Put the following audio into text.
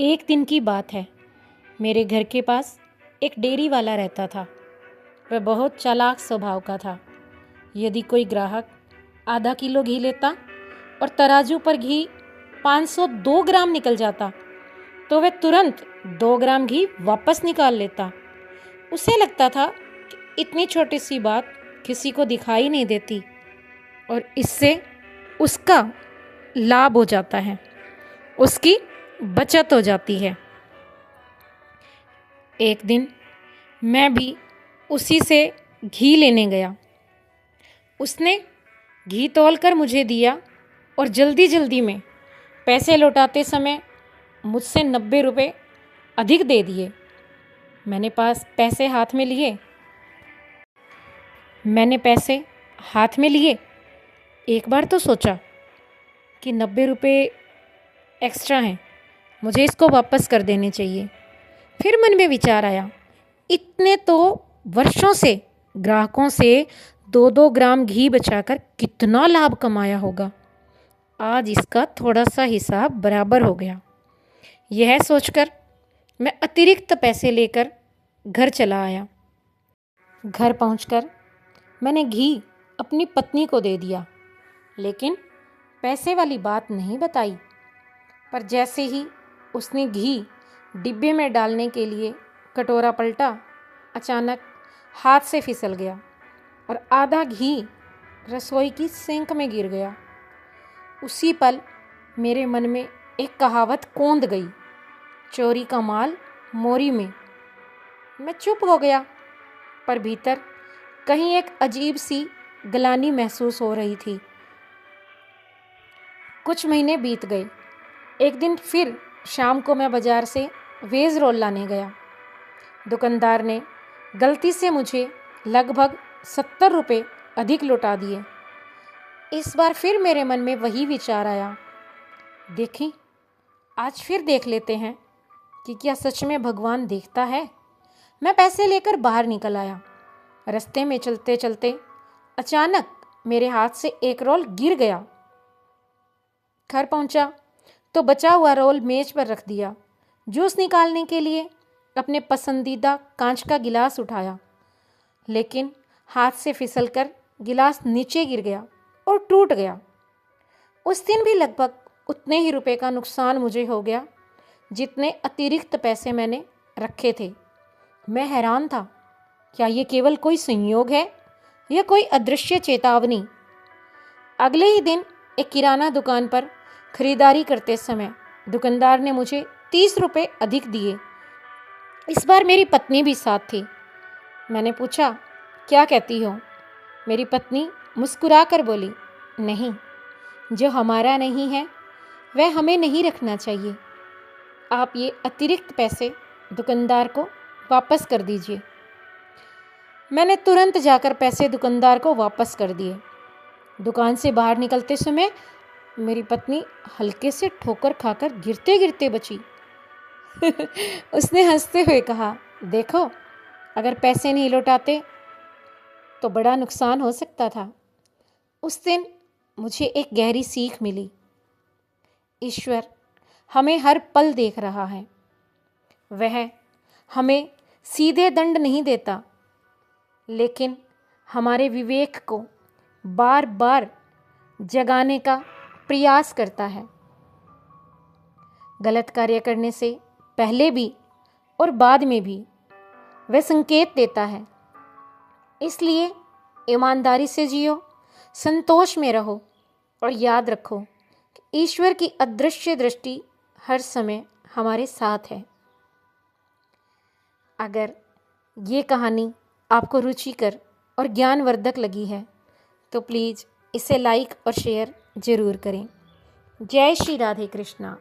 एक दिन की बात है। मेरे घर के पास एक डेयरी वाला रहता था। वह बहुत चालाक स्वभाव का था। यदि कोई ग्राहक आधा किलो घी लेता और तराजू पर घी 502 ग्राम निकल जाता तो वह तुरंत 2 ग्राम घी वापस निकाल लेता। उसे लगता था कि इतनी छोटी सी बात किसी को दिखाई नहीं देती और इससे उसका लाभ हो जाता है, उसकी बचत हो जाती है। एक दिन मैं भी उसी से घी लेने गया। उसने घी तौलकर मुझे दिया और जल्दी जल्दी में पैसे लौटाते समय मुझसे 90 रुपये अधिक दे दिए। मैंने पैसे हाथ में लिए। एक बार तो सोचा कि 90 रुपये एक्स्ट्रा हैं, मुझे इसको वापस कर देने चाहिए। फिर मन में विचार आया, इतने तो वर्षों से ग्राहकों से 2-2 ग्राम घी बचाकर कितना लाभ कमाया होगा। आज इसका थोड़ा सा हिसाब बराबर हो गया। यह सोचकर मैं अतिरिक्त पैसे लेकर घर चला आया। घर पहुंचकर मैंने घी अपनी पत्नी को दे दिया, लेकिन पैसे वाली बात नहीं बताई। पर जैसे ही उसने घी डिब्बे में डालने के लिए कटोरा पलटा, अचानक हाथ से फिसल गया और आधा घी रसोई की सिंक में गिर गया। उसी पल मेरे मन में एक कहावत कौंध गई, चोरी का माल मोरी में। मैं चुप हो गया, पर भीतर कहीं एक अजीब सी ग्लानि महसूस हो रही थी। कुछ महीने बीत गए। एक दिन फिर शाम को मैं बाजार से वेज रोल लाने गया। दुकानदार ने गलती से मुझे लगभग 70 रुपये अधिक लौटा दिए। इस बार फिर मेरे मन में वही विचार आया, देखें, आज फिर देख लेते हैं कि क्या सच में भगवान देखता है। मैं पैसे लेकर बाहर निकल आया। रास्ते में चलते चलते अचानक मेरे हाथ से एक रोल गिर गया। घर पहुंचा तो बचा हुआ रोल मेज पर रख दिया। जूस निकालने के लिए अपने पसंदीदा कांच का गिलास उठाया, लेकिन हाथ से फिसलकर गिलास नीचे गिर गया और टूट गया। उस दिन भी लगभग उतने ही रुपए का नुकसान मुझे हो गया जितने अतिरिक्त पैसे मैंने रखे थे। मैं हैरान था, क्या ये केवल कोई संयोग है या कोई अदृश्य चेतावनी। अगले ही दिन एक किराना दुकान पर खरीदारी करते समय दुकानदार ने मुझे 30 रुपये अधिक दिए। इस बार मेरी पत्नी भी साथ थी। मैंने पूछा, क्या कहती हो? मेरी पत्नी मुस्कुरा कर बोली, नहीं, जो हमारा नहीं है वह हमें नहीं रखना चाहिए। आप ये अतिरिक्त पैसे दुकानदार को वापस कर दीजिए। मैंने तुरंत जाकर पैसे दुकानदार को वापस कर दिए। दुकान से बाहर निकलते समय मेरी पत्नी हल्के से ठोकर खाकर गिरते गिरते बची। उसने हंसते हुए कहा, देखो, अगर पैसे नहीं लौटाते तो बड़ा नुकसान हो सकता था। उस दिन मुझे एक गहरी सीख मिली, ईश्वर हमें हर पल देख रहा है। वह हमें सीधे दंड नहीं देता, लेकिन हमारे विवेक को बार बार जगाने का प्रयास करता है। गलत कार्य करने से पहले भी और बाद में भी वह संकेत देता है। इसलिए ईमानदारी से जियो, संतोष में रहो और याद रखो कि ईश्वर की अदृश्य दृष्टि हर समय हमारे साथ है। अगर ये कहानी आपको रुचिकर और ज्ञानवर्धक लगी है तो प्लीज़ इसे लाइक और शेयर ज़रूर करें। जय श्री राधे कृष्णा।